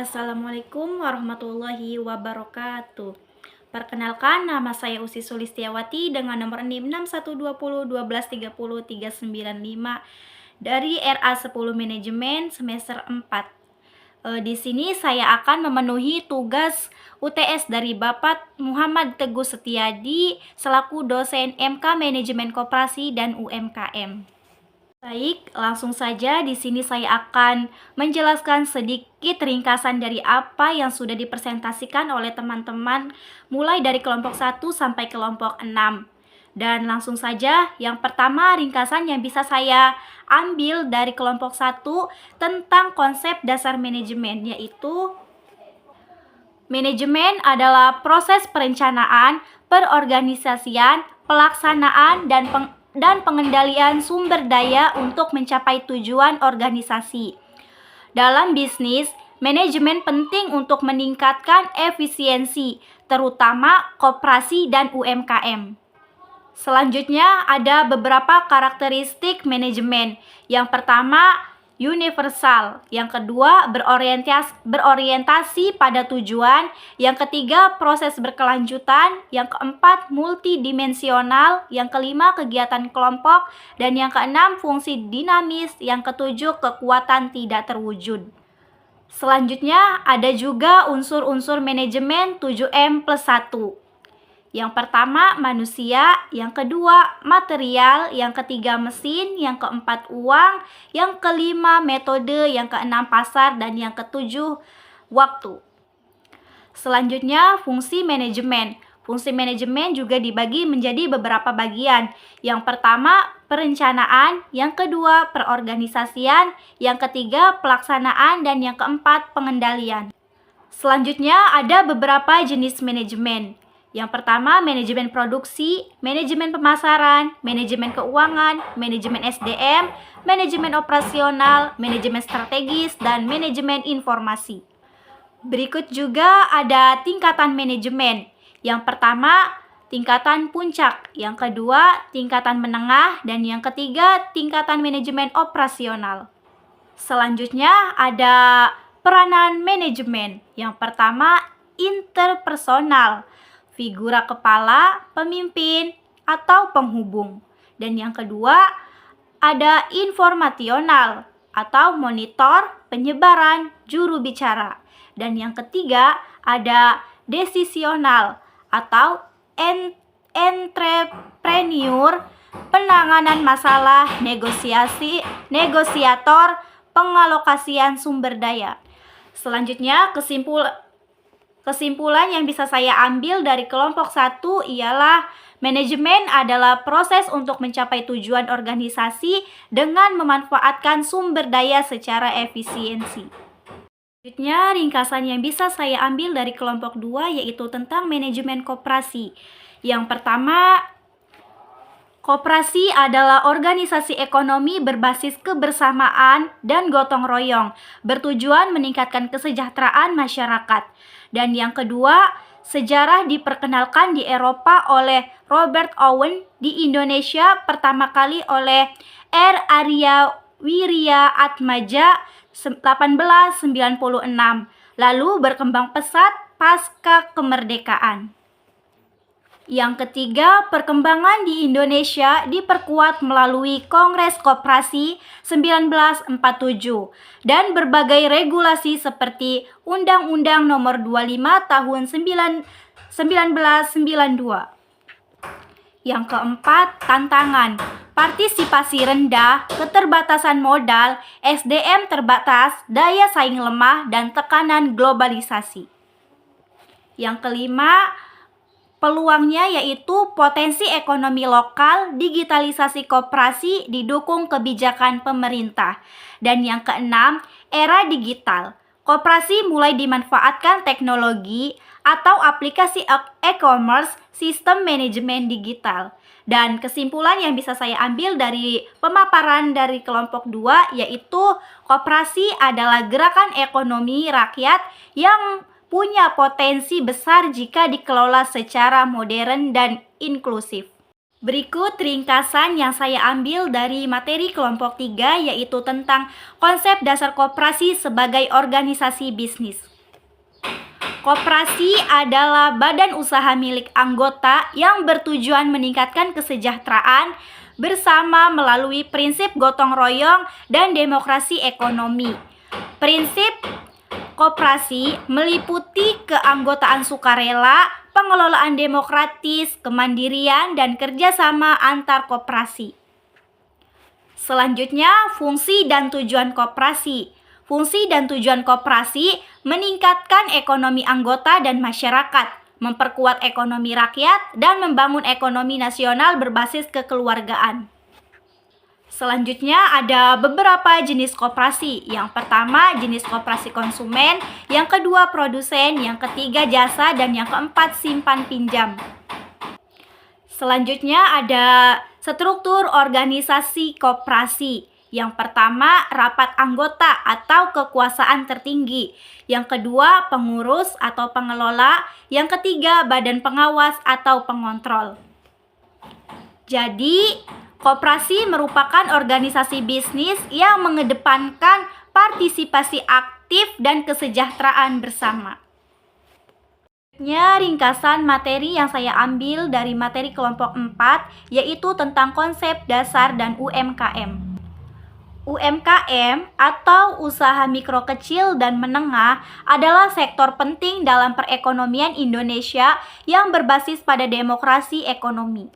Assalamualaikum warahmatullahi wabarakatuh. Perkenalkan, nama saya Usi Sulistiawati dengan nomor NIM 6120 1230 395 dari RA10 Manajemen semester 4. Di sini saya akan memenuhi tugas UTS dari Bapak Muhammad Teguh Setiadi selaku dosen MK Manajemen Koperasi dan UMKM. Baik, langsung saja di sini saya akan menjelaskan sedikit ringkasan dari apa yang sudah dipresentasikan oleh teman-teman mulai dari kelompok 1 sampai kelompok 6. Dan langsung saja, yang pertama ringkasan yang bisa saya ambil dari kelompok 1 tentang konsep dasar manajemen, yaitu manajemen adalah proses perencanaan, perorganisasian, pelaksanaan, dan pengendalian sumber daya untuk mencapai tujuan organisasi. Dalam bisnis, manajemen penting untuk meningkatkan efisiensi, terutama koperasi dan UMKM. Selanjutnya ada beberapa karakteristik manajemen. Yang pertama, universal. Yang kedua, berorientasi pada tujuan. Yang ketiga, proses berkelanjutan. Yang keempat, multidimensional. Yang kelima, kegiatan kelompok. Dan yang keenam, fungsi dinamis. Yang ketujuh, kekuatan tidak terwujud. Selanjutnya, ada juga unsur-unsur manajemen 7M+1. Yang pertama manusia, yang kedua material, yang ketiga mesin, yang keempat uang, yang kelima metode, yang keenam pasar, dan yang ketujuh waktu. Selanjutnya fungsi manajemen. Fungsi manajemen juga dibagi menjadi beberapa bagian. Yang pertama perencanaan, yang kedua perorganisasian, yang ketiga pelaksanaan, dan yang keempat pengendalian. Selanjutnya ada beberapa jenis manajemen. Yang pertama, manajemen produksi, manajemen pemasaran, manajemen keuangan, manajemen SDM, manajemen operasional, manajemen strategis, dan manajemen informasi. Berikut juga ada tingkatan manajemen. Yang pertama, tingkatan puncak. Yang kedua, tingkatan menengah. Dan yang ketiga, tingkatan manajemen operasional. Selanjutnya ada peranan manajemen. Yang pertama, interpersonal. Figura kepala, pemimpin, atau penghubung. Dan yang kedua, ada informasional atau monitor, penyebaran, juru bicara. Dan yang ketiga, ada desisional atau entrepreneur, penanganan masalah, negosiator, pengalokasian sumber daya. Selanjutnya, kesimpulan yang bisa saya ambil dari kelompok 1 ialah manajemen adalah proses untuk mencapai tujuan organisasi dengan memanfaatkan sumber daya secara efisiensi. Selanjutnya, ringkasan yang bisa saya ambil dari kelompok 2 yaitu tentang manajemen koperasi. Yang pertama, koperasi adalah organisasi ekonomi berbasis kebersamaan dan gotong royong, bertujuan meningkatkan kesejahteraan masyarakat. Dan yang kedua, sejarah diperkenalkan di Eropa oleh Robert Owen, di Indonesia pertama kali oleh R. Arya Wirya Atmaja 1896, lalu berkembang pesat pasca kemerdekaan. Yang ketiga, perkembangan di Indonesia diperkuat melalui Kongres Koperasi 1947 dan berbagai regulasi seperti Undang-Undang Nomor 25 Tahun 1992. Yang keempat, tantangan. Partisipasi rendah, keterbatasan modal, SDM terbatas, daya saing lemah, dan tekanan globalisasi. Yang kelima, peluangnya yaitu potensi ekonomi lokal, digitalisasi koperasi, didukung kebijakan pemerintah. Dan yang keenam, era digital. Koperasi mulai dimanfaatkan teknologi atau aplikasi e-commerce, sistem manajemen digital. Dan kesimpulan yang bisa saya ambil dari pemaparan dari kelompok 2 yaitu koperasi adalah gerakan ekonomi rakyat yang punya potensi besar jika dikelola secara modern dan inklusif. Berikut ringkasan yang saya ambil dari materi kelompok 3, yaitu tentang konsep dasar koperasi sebagai organisasi bisnis. Koperasi adalah badan usaha milik anggota yang bertujuan meningkatkan kesejahteraan bersama melalui prinsip gotong royong dan demokrasi ekonomi. Prinsip koperasi meliputi keanggotaan sukarela, pengelolaan demokratis, kemandirian, dan kerjasama antar koperasi. Selanjutnya, fungsi dan tujuan koperasi. Fungsi dan tujuan koperasi meningkatkan ekonomi anggota dan masyarakat, memperkuat ekonomi rakyat, dan membangun ekonomi nasional berbasis kekeluargaan. Selanjutnya ada beberapa jenis koperasi. Yang pertama jenis koperasi konsumen, yang kedua produsen, yang ketiga jasa, dan yang keempat simpan pinjam. Selanjutnya ada struktur organisasi koperasi. Yang pertama rapat anggota atau kekuasaan tertinggi. Yang kedua pengurus atau pengelola. Yang ketiga badan pengawas atau pengontrol. Jadi koperasi merupakan organisasi bisnis yang mengedepankan partisipasi aktif dan kesejahteraan bersama. Ringkasan materi yang saya ambil dari materi kelompok 4, yaitu tentang konsep dasar dan UMKM. UMKM atau usaha mikro kecil dan menengah adalah sektor penting dalam perekonomian Indonesia yang berbasis pada demokrasi ekonomi.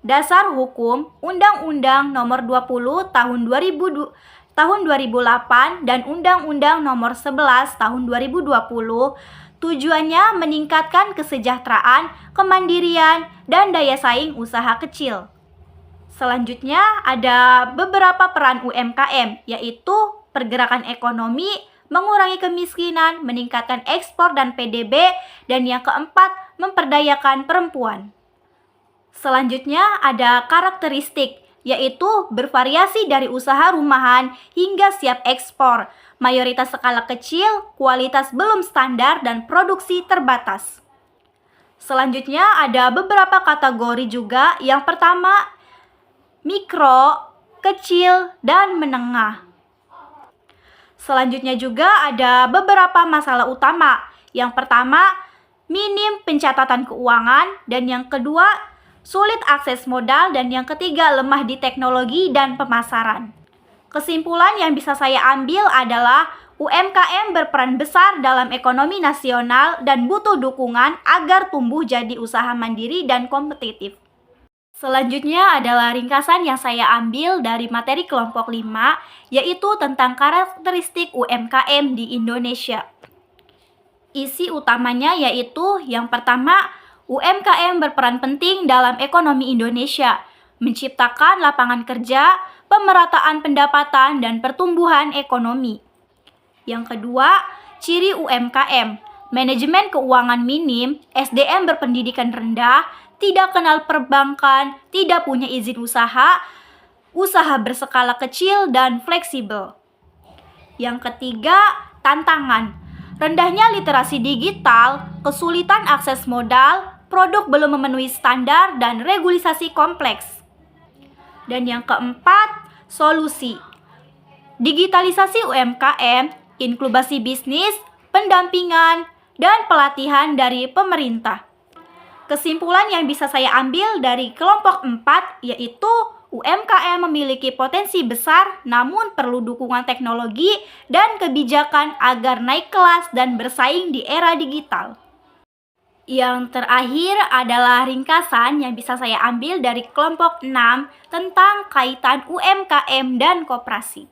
Dasar hukum Undang-Undang Nomor 20 Tahun 2008 dan Undang-Undang Nomor 11 Tahun 2020 tujuannya meningkatkan kesejahteraan, kemandirian, dan daya saing usaha kecil. Selanjutnya ada beberapa peran UMKM, yaitu pergerakan ekonomi, mengurangi kemiskinan, meningkatkan ekspor dan PDB, dan yang keempat memperdayakan perempuan. Selanjutnya ada karakteristik, yaitu bervariasi dari usaha rumahan hingga siap ekspor, mayoritas skala kecil, kualitas belum standar, dan produksi terbatas. Selanjutnya ada beberapa kategori juga. Yang pertama, mikro, kecil, dan menengah. Selanjutnya juga ada beberapa masalah utama. Yang pertama, minim pencatatan keuangan, dan yang kedua, sulit akses modal, dan yang ketiga lemah di teknologi dan pemasaran. Kesimpulan yang bisa saya ambil adalah UMKM berperan besar dalam ekonomi nasional dan butuh dukungan agar tumbuh jadi usaha mandiri dan kompetitif. Selanjutnya adalah ringkasan yang saya ambil dari materi kelompok 5, yaitu tentang karakteristik UMKM di Indonesia. Isi utamanya yaitu yang pertama, UMKM berperan penting dalam ekonomi Indonesia, menciptakan lapangan kerja, pemerataan pendapatan, dan pertumbuhan ekonomi. Yang kedua, ciri UMKM, manajemen keuangan minim, SDM berpendidikan rendah, tidak kenal perbankan, tidak punya izin usaha, usaha berskala kecil, dan fleksibel. Yang ketiga, tantangan, rendahnya literasi digital, kesulitan akses modal, produk belum memenuhi standar, dan regulasi kompleks. Dan yang keempat, solusi. Digitalisasi UMKM, inkubasi bisnis, pendampingan, dan pelatihan dari pemerintah. Kesimpulan yang bisa saya ambil dari kelompok 4 yaitu UMKM memiliki potensi besar namun perlu dukungan teknologi dan kebijakan agar naik kelas dan bersaing di era digital. Yang terakhir adalah ringkasan yang bisa saya ambil dari kelompok 6 tentang kaitan UMKM dan koperasi.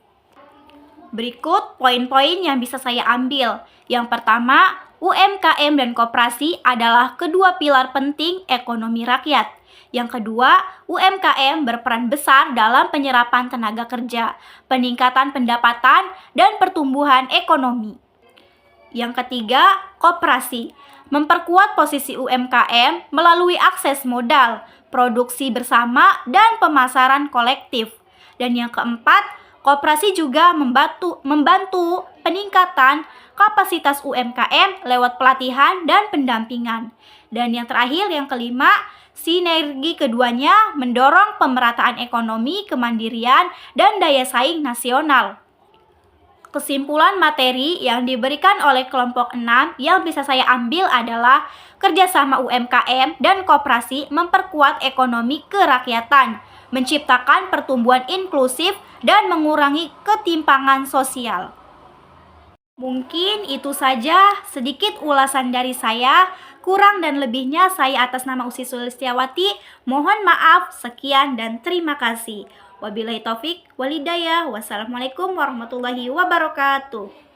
Berikut poin-poin yang bisa saya ambil. Yang pertama, UMKM dan koperasi adalah kedua pilar penting ekonomi rakyat. Yang kedua, UMKM berperan besar dalam penyerapan tenaga kerja, peningkatan pendapatan, dan pertumbuhan ekonomi. Yang ketiga, koperasi memperkuat posisi UMKM melalui akses modal, produksi bersama, dan pemasaran kolektif. Dan yang keempat, koperasi juga membantu peningkatan kapasitas UMKM lewat pelatihan dan pendampingan. Dan yang terakhir, yang kelima, Sinergi keduanya mendorong pemerataan ekonomi, kemandirian, dan daya saing nasional. Kesimpulan materi yang diberikan oleh kelompok 6 yang bisa saya ambil adalah kerjasama UMKM dan koperasi memperkuat ekonomi kerakyatan, menciptakan pertumbuhan inklusif, dan mengurangi ketimpangan sosial. Mungkin itu saja sedikit ulasan dari saya. Kurang dan lebihnya saya atas nama Usi Sulistiawati mohon maaf. Sekian dan terima kasih. Wabillahi taufik walhidayah. Wassalamualaikum warahmatullahi wabarakatuh.